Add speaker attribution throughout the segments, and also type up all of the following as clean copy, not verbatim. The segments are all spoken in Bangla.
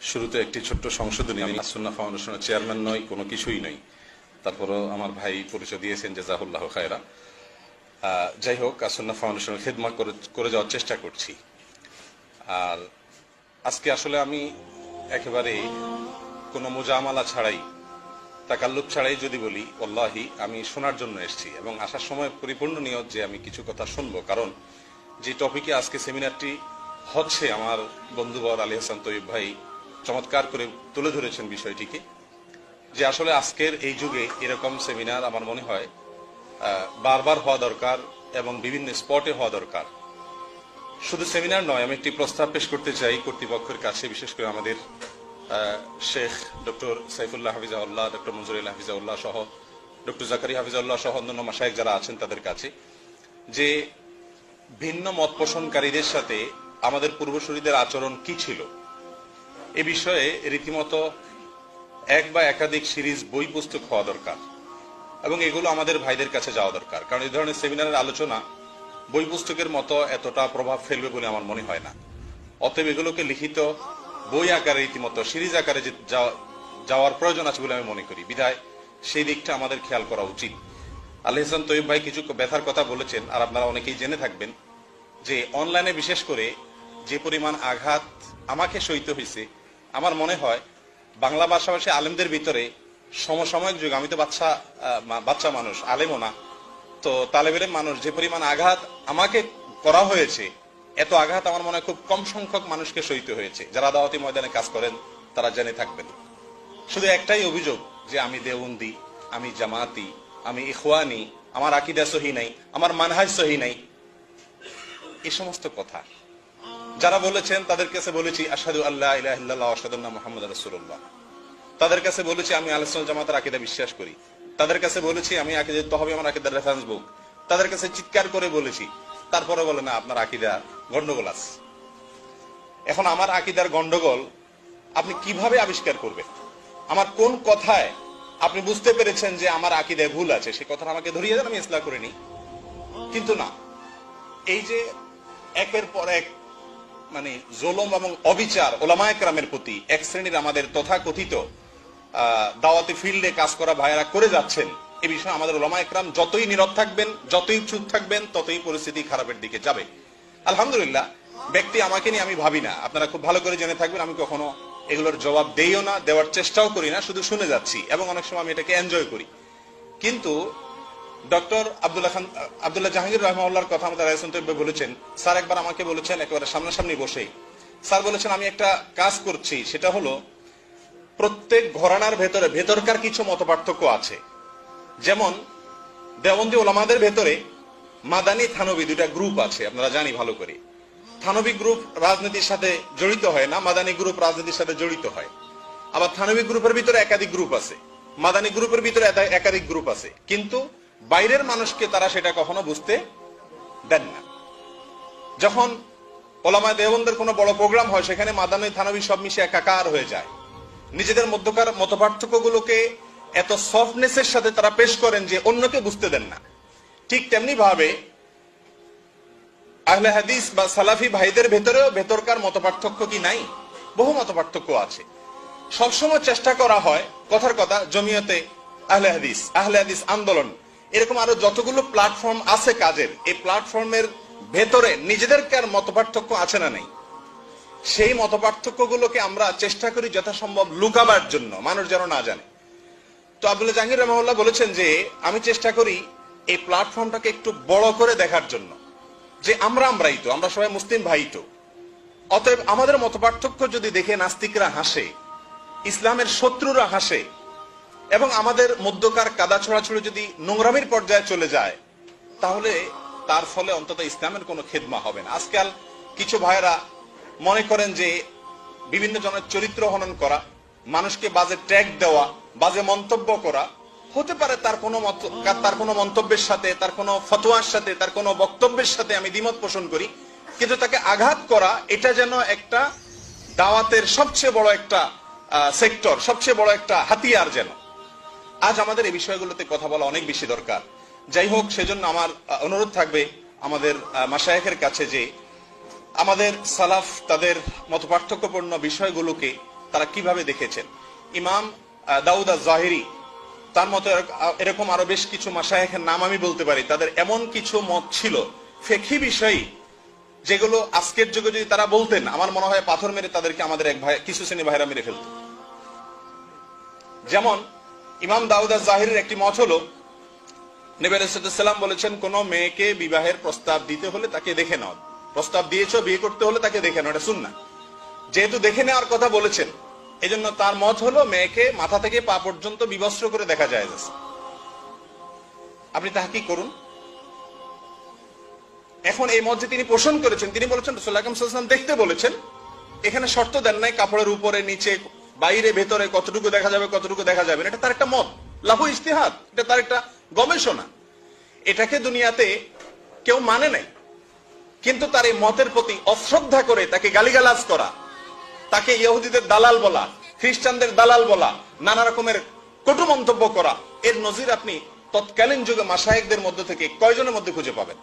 Speaker 1: শুরুতে একটি ছোট্ট সংশোধনী, আমি সুন্নাহ ফাউন্ডেশনের চেয়ারম্যান নই, কোনো কিছুই নই। তারপরও আমার ভাই পরিচয় দিয়েছেন, জাযাহুল্লাহ খায়রা। যাই হোক, সুন্নাহ ফাউন্ডেশনের খেদমত করে যাওয়ার চেষ্টা করছি। আর আজকে আসলে আমি একেবারে কোনো মুজামালা ছাড়াই, তাকাল্লুব ছাড়াই যদি বলি, ওয়াল্লাহি আমি শোনার জন্য এসেছি এবং আসার সময় পরিপূর্ণ নিয়ত যে আমি কিছু কথা শুনবো। কারণ যে টপিকে আজকে সেমিনারটি হচ্ছে, আমার বন্ধুবর আলী হাসান তৈয়ব ভাই চমৎকার করে তুলে ধরেছেন বিষয়টিকে, যে আসলে আজকের এই যুগে এরকম সেমিনার আমার মনে হয় বারবার হওয়া দরকার এবং বিভিন্ন স্পটে হওয়া দরকার। শুধু সেমিনার নয়, আমি একটি প্রস্তাব পেশ করতে চাই কর্তৃপক্ষের কাছে, বিশেষ করে আমাদের Sheikh doctor Saifullah Hafizullah, doctor Monjurullah Hafizullah সহ, ডক্টর জাকারিয়া হাফিজাউল্লাহ সহ অন্যান্য মাশায়েখ যারা আছেন তাদের কাছে, যে ভিন্ন মত পোষণকারীদের সাথে আমাদের পূর্বসূরীদের আচরণ কি ছিল এ বিষয়ে রীতিমতো এক বা একাধিক সিরিজ বই পুস্তক হওয়া দরকার এবং এগুলো আমাদের ভাইদের কাছে যাওয়া দরকার। কারণ এই ধরনের সেমিনারের আলোচনা বই পুস্তকের মতো এতটা প্রভাব ফেলবে বলে আমার মনে হয় না। অতএব এগুলোকে লিখিত বই আকারে, রীতিমতো সিরিজ আকারে যাওয়ার প্রয়োজন আছে বলে আমি মনে করি। বিধায় সেই দিকটা আমাদের খেয়াল করা উচিত। আলী হাসান তৈয়ব ভাই কিছু ব্যথার কথা বলেছেন, আর আপনারা অনেকেই জেনে থাকবেন যে অনলাইনে বিশেষ করে যে পরিমাণ আঘাত আমাকে সইতে হয়েছে, আমার মনে হয় বাংলা ভাষাভাষী আলেমদের ভিতরে সমসাময়িক যুগ, আমি তো বাচ্চা মানুষ, আলেমও না, তো তালেবের মানুষ, যে পরিমাণ আঘাত আমাকে করা হয়েছে, এত আঘাত আমার মনে হয় খুব কম সংখ্যক মানুষকে সইতে হয়েছে। যারা দাওয়াতি ময়দানে কাজ করেন তারা জেনে থাকবেন। শুধু একটাই অভিযোগ যে আমি দেওবন্দি, আমি জামাতি, আমি ইখওয়ানি, আমার আকীদা সহি নাই, আমার মানহাজ সহি নাই, এই সমস্ত কথা যারা বলেছেন তাদের কাছে বলেছি আশহাদু আল্লা ইলাহা ইল্লাল্লাহ ওয়া আশহাদু আন্না মুহাম্মাদার রাসূলুল্লাহ। তাদের কাছে বলেছি আমি আহলে সুন্নাত জামাতের আকীদা বিশ্বাস করি। তাদের কাছে বলেছি আমি আকীদাতুত তাহবী আমার আকীদার রেফারেন্স বুক। তাদের কাছে চিৎকার করে বলেছি, তারপরে বলে না আপনার আকীদা গন্ডগোল আছে। এখন আমার আকীদার গন্ডগোল আপনি কিভাবে আবিষ্কার করবেন? আমার কোন কথায় আপনি বুঝতে পেরেছেন যে আমার আকীদায় ভুল আছে? সেই কথা আমাকে ধরিয়ে দেন, আমি ইসলাহ করে নিই। কিন্তু না, এই যে একের পর এক মানে জুলুম এবং অবিচার উলামায়ে কেরামের প্রতি এক শ্রেণীর আমাদের তথাকথিত দাওয়াতি ফিল্ডে কাজ করা ভাইয়েরা করে যাচ্ছেন, এ বিষয়ে আমাদের উলামায়ে কেরাম যতই নীরব থাকবেন, যতই চুপ থাকবেন, ততই পরিস্থিতি খারাপের দিকে যাবে। আলহামদুলিল্লাহ, ব্যক্তি আমাকে নিয়ে আমি ভাবি না, আপনারা খুব ভালো করে জেনে থাকবেন। আমি কখনো এগুলোর জবাব দেইও না, দেওয়ার চেষ্টাও করি না, শুধু শুনে যাচ্ছি এবং অনেক সময় আমি এটাকে এনজয় করি। কিন্তু ডক্টর আব্দুল্লাহ জাহাঙ্গীর রাহমাহুল্লাহর কথা আমাদের আলী হাসান তৈয়ব বলেছেন। স্যার একবার আমাকে বলেছেন, একেবারে সামনাসামনি বসেই স্যার বলেছেন, আমি একটা কাজ করছি, সেটা হলো প্রত্যেক ঘরানার ভেতরকার কিছু মতপার্থক্য আছে। যেমন দেওবন্দি ওলামাদের ভেতরে মাদানী থানবী দুইটা গ্রুপ আছে, আপনারা জানি ভালো করে। থানবী গ্রুপ রাজনীতির সাথে জড়িত হয় না, মাদানী গ্রুপ রাজনীতির সাথে জড়িত হয়। আবার থানবী গ্রুপের ভিতরে একাধিক গ্রুপ আছে, মাদানী গ্রুপের ভিতরে একাধিক গ্রুপ আছে, কিন্তু বাইরের মানুষকে তারা সেটা কখনো বুঝতে দেন না। যখন ওলামায়ে দেওবন্দের কোনো বড় প্রোগ্রাম হয়, সেখানে মাদানী থানবী সব মিশে একাকার হয়ে যায়। নিজেদের মধ্যকার মতপার্থক্য গুলোকে এত সফটনেসের সাথে তারা পেশ করেন যে অন্যকে বুঝতে দেন না। ঠিক তেমনি ভাবে আহলে হাদিস বা সালাফি ভাইদের ভেতরেও ভেতরকার মতপার্থক্য কি নাই? বহু মতপার্থক্য আছে। সবসময় চেষ্টা করা হয়, কথার কথা, জমিয়তে আহলে হাদিস আন্দোলন, এরকম আরো যতগুলো প্ল্যাটফর্ম আছে কাজের, এই প্ল্যাটফর্মের ভেতরে নিজেদেরকার মতপার্থক্য আছে না নেই? সেই মতপার্থক্য গুলোকে আমরা চেষ্টা করি যথাসম্ভব লুকাবার জন্য, মানুষ যেন না জানে। তো আব্দুল্লাহ জাহাঙ্গীর রাহমাহুল্লাহ বলেছেন যে আমি চেষ্টা করি এই প্ল্যাটফর্মটাকে একটু বড় করে দেখার জন্য, যে আমরা সবাই মুসলিম ভাই তো, অতএব আমাদের মতপার্থক্য যদি দেখে নাস্তিকরা হাসে, ইসলামের শত্রুরা হাসে এবং আমাদের মধ্যকার কাদা ছড়াছড়ি যদি নোংরামির পর্যায়ে চলে যায়, তাহলে তার ফলে অন্তত ইসলামের কোনো খেদমা হবে না। আজকাল কিছু ভাইয়েরা মনে করেন যে বিভিন্ন জনের চরিত্র হনন করা, মানুষকে বাজে ট্যাগ দেওয়া, বাজে মন্তব্য করা, হতে পারে তার কোনো মন্তব্যের সাথে, তার কোনো ফতোয়ার সাথে, তার কোনো বক্তব্যের সাথে আমি দ্বিমত পোষণ করি, কিন্তু তাকে আঘাত করা এটা যেন একটা দাওয়াতের সবচেয়ে বড় একটা সেক্টর, সবচেয়ে বড় একটা হাতিয়ার যেন। আজ আমাদের এই বিষয়গুলোতে কথা বলা অনেক বেশি দরকার। যাই হোক, সেজন্য আমার অনুরোধ থাকবে আমাদের মাশায়েখের কাছে যে আমাদের সালাফ তাদের মতপার্থক্যপূর্ণ বিষয়গুলোকে তারা কিভাবে দেখেছেন। ইমাম দাউদ আয-যাহিরি, তার মতো এরকম আরো বেশ কিছু মাশায়েখের নাম আমি বলতে পারি, তাদের এমন কিছু মত ছিল ফিকহি বিষয়, যেগুলো আজকের যুগে যদি তারা বলতেন, আমার মনে হয় পাথর মেরে তাদেরকে আমাদের এক ভাই, কিছু শ্রেণী ভাইরা মেরে ফেলত। যেমন ইমাম দাউদ আয-যাহিরির একটি মত হলো, নবী আলাইহিস সালাম বলেছেন, কোন মেয়েকে বিবাহের প্রস্তাব দিতে হলে তাকে দেখে নাও। প্রস্তাব দিয়েছো, বিয়ে করতে হলে তাকে দেখে নাও, এটা সুন্নাহ। যেহেতু দেখে নেওয়ার কথা বলেছেন, এজন্য তার মত হলো মেয়েকে মাথা থেকে পা পর্যন্ত বিবস্ত্র করে দেখা যায়। আপনি তাহকিক করুন। এখন এই মত যে তিনি পোষণ করেছেন, তিনি বলেছেন রাসূলুল্লাহ সাল্লাল্লাহু আলাইহি ওয়াসাল্লাম দেখতে বলেছেন, এখানে শর্ত দেন নাই কাপড়ের উপরে নিচে বাইরে ভেতরে কতটুকু দেখা যাবে কতটুকু দেখা যাবে না। এটা তার একটা মত, লাহু ইজতিহাদ, এটা তার একটা গবেষণা। এটাকে দুনিয়াতে কেউ মানে নাই, কিন্তু তার এই মতের প্রতি অশ্রদ্ধা করে তাকে গালিগালাজ করা, তাকে ইহুদিদের দালাল বলা, খ্রিস্টানদের দালাল বলা, নানা রকমের কটু মন্তব্য করা, এর নজির আপনি তৎকালীন যুগে মাশায়েখদের মধ্য থেকে কয়জনের মধ্যে খুঁজে পাবেন?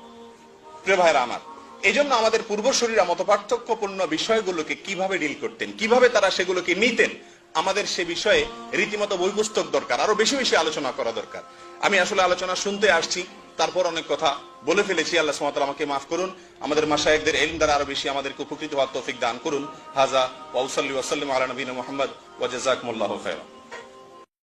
Speaker 1: প্রিয় ভাইরা আমার, এই জন্য আমাদের পূর্বসূরীরা মতপার্থক্যপূর্ণ বিষয়গুলোকে কিভাবে ডিল করতেন, কিভাবে তারা সেগুলোকে নিতেন, আমাদের সে বিষয়ে রীতিমতো বই পুস্তক দরকার, আরো বেশি বেশি আলোচনা করা দরকার। আমি আসলে আলোচনা শুনতে আসছি, তারপর অনেক কথা বলে ফেলেছি। আল্লাহ সুবহানাহু ওয়া তাআলা আমাকে মাফ করুন, আমাদের মাশায়েখদের ইলম দ্বারা আরো বেশি আমাদেরকে উপকৃত হওয়ার তৌফিক দান করুন। হাযা ওয়া সাল্লি ওয়া সাল্লিম আলা নবিয়িনা মুহাম্মদ ওয়া জাযাকুমুল্লাহু খায়রান।